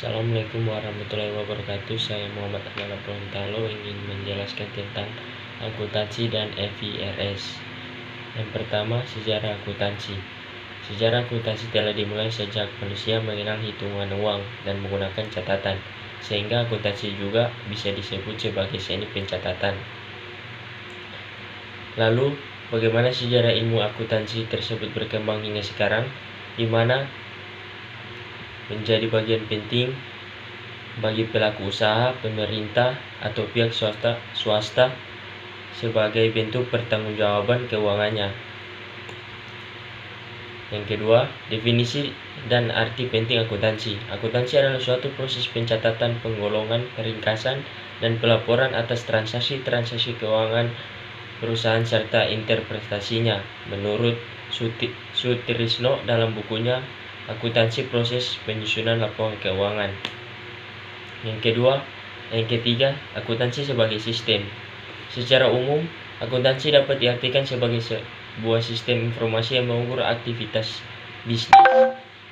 Assalamualaikum warahmatullahi wabarakatuh. Saya Muhammad Ahmad Prontalo ingin menjelaskan tentang akuntansi dan FIRS. Yang pertama, sejarah akuntansi. Sejarah akuntansi telah dimulai sejak manusia mengenal hitungan uang dan menggunakan catatan, sehingga akuntansi juga bisa disebut sebagai seni pencatatan. Lalu, bagaimana sejarah ilmu akuntansi tersebut berkembang hingga sekarang, di mana menjadi bagian penting bagi pelaku usaha, pemerintah, atau pihak swasta sebagai bentuk pertanggungjawaban keuangannya. Yang kedua, definisi dan arti penting akuntansi. Akuntansi adalah suatu proses pencatatan, penggolongan, peringkasan, dan pelaporan atas transaksi-transaksi keuangan perusahaan serta interpretasinya. Menurut Sutrisno dalam bukunya Akuntansi Proses Penyusunan Laporan Keuangan. Yang ketiga, akuntansi sebagai sistem. Secara umum, akuntansi dapat diartikan sebagai sebuah sistem informasi yang mengukur aktivitas bisnis,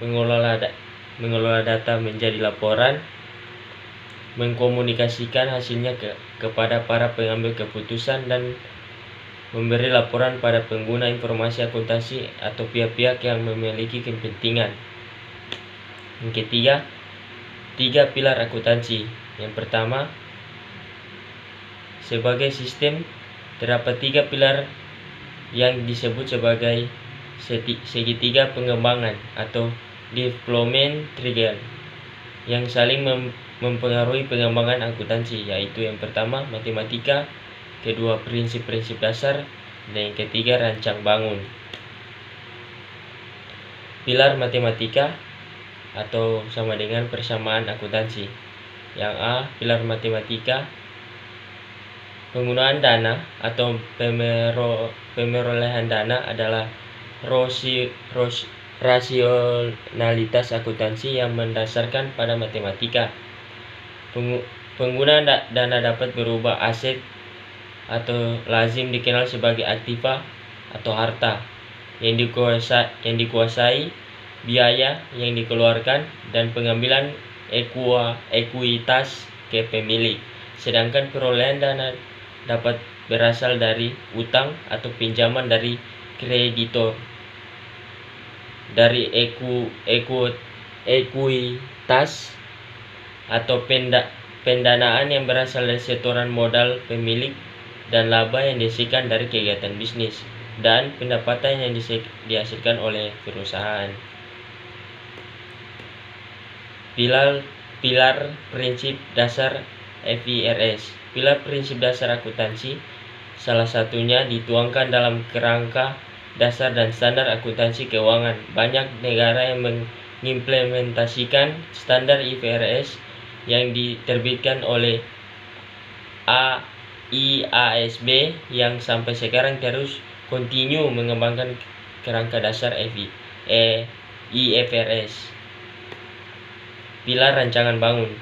mengelola data menjadi laporan, mengkomunikasikan hasilnya kepada para pengambil keputusan, dan memberi laporan pada pengguna informasi akuntansi atau pihak-pihak yang memiliki kepentingan. Yang ketiga, 3 pilar akuntansi. Yang pertama, sebagai sistem terdapat 3 pilar yang disebut sebagai segitiga pengembangan atau development triangle yang saling mempengaruhi pengembangan akuntansi, yaitu yang pertama matematika, kedua prinsip-prinsip dasar, dan yang ketiga rancang bangun. Pilar matematika atau sama dengan persamaan akuntansi. Yang A, pilar matematika, penggunaan dana atau pemerolehan dana adalah rasionalitas akuntansi yang mendasarkan pada matematika. Penggunaan dana dapat berubah aset atau lazim dikenal sebagai aktiva atau harta yang dikuasai, biaya yang dikeluarkan, dan pengambilan ekuitas ke pemilik. Sedangkan perolehan dana dapat berasal dari utang atau pinjaman dari kreditor. Dari ekuitas atau pendanaan yang berasal dari setoran modal pemilik dan laba yang dihasilkan dari kegiatan bisnis, dan pendapatan yang dihasilkan oleh perusahaan. Pilar prinsip dasar FIRS. Pilar prinsip dasar akuntansi salah satunya dituangkan dalam kerangka dasar dan standar akuntansi keuangan. Banyak negara yang mengimplementasikan standar IFRS yang diterbitkan oleh IASB yang sampai sekarang terus continue mengembangkan kerangka dasar IFRS. Pilar rancangan bangun.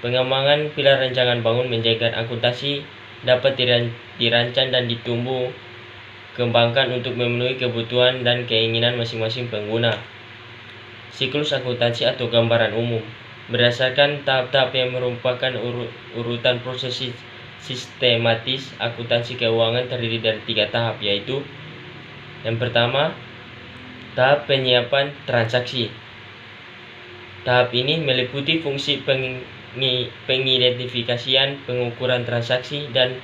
Pengembangan pilar rancangan bangun menjadikan akuntansi dapat dirancang dan ditumbuh kembangkan untuk memenuhi kebutuhan dan keinginan masing-masing pengguna. Siklus akuntansi atau gambaran umum berdasarkan tahap-tahap yang merupakan urutan proses sistematis. Akuntansi keuangan terdiri dari 3 tahap, yaitu yang pertama, tahap penyiapan transaksi. Tahap ini meliputi fungsi pengidentifikasian, pengukuran transaksi, dan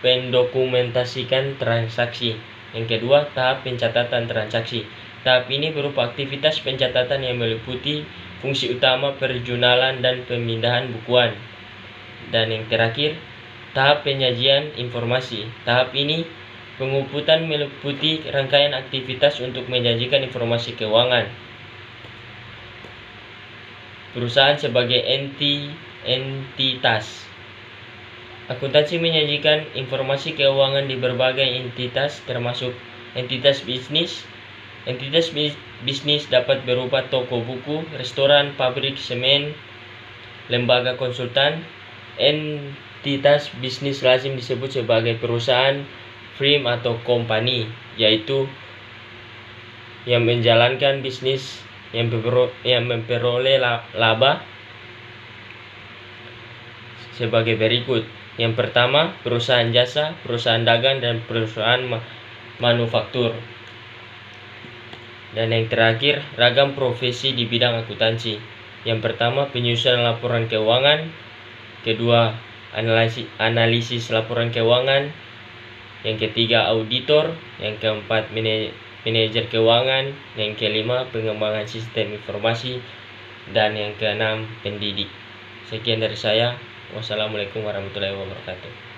pendokumentasikan transaksi. Yang kedua, tahap pencatatan transaksi. Tahap ini berupa aktivitas pencatatan yang meliputi fungsi utama perjunalan dan pemindahan bukuan. Dan yang terakhir, tahap penyajian informasi. Tahap ini penguputan meliputi rangkaian aktivitas untuk menyajikan informasi keuangan. Perusahaan sebagai entitas. Akuntansi menyajikan informasi keuangan di berbagai entitas, termasuk entitas bisnis. Entitas bisnis dapat berupa toko buku, restoran, pabrik semen, lembaga konsultan. Entitas bisnis lazim disebut sebagai perusahaan, firm, atau company, yaitu yang menjalankan bisnis yang memperoleh laba sebagai berikut. Yang pertama, perusahaan jasa, perusahaan dagang, dan perusahaan manufaktur. Dan yang terakhir, ragam profesi di bidang akuntansi. Yang pertama, penyusunan laporan keuangan. Kedua, analisis laporan keuangan. Yang ketiga, auditor. Yang keempat, manajer keuangan. Yang kelima, pengembangan sistem informasi. Dan yang keenam, pendidik. Sekian dari saya. Wassalamualaikum warahmatullahi wabarakatuh.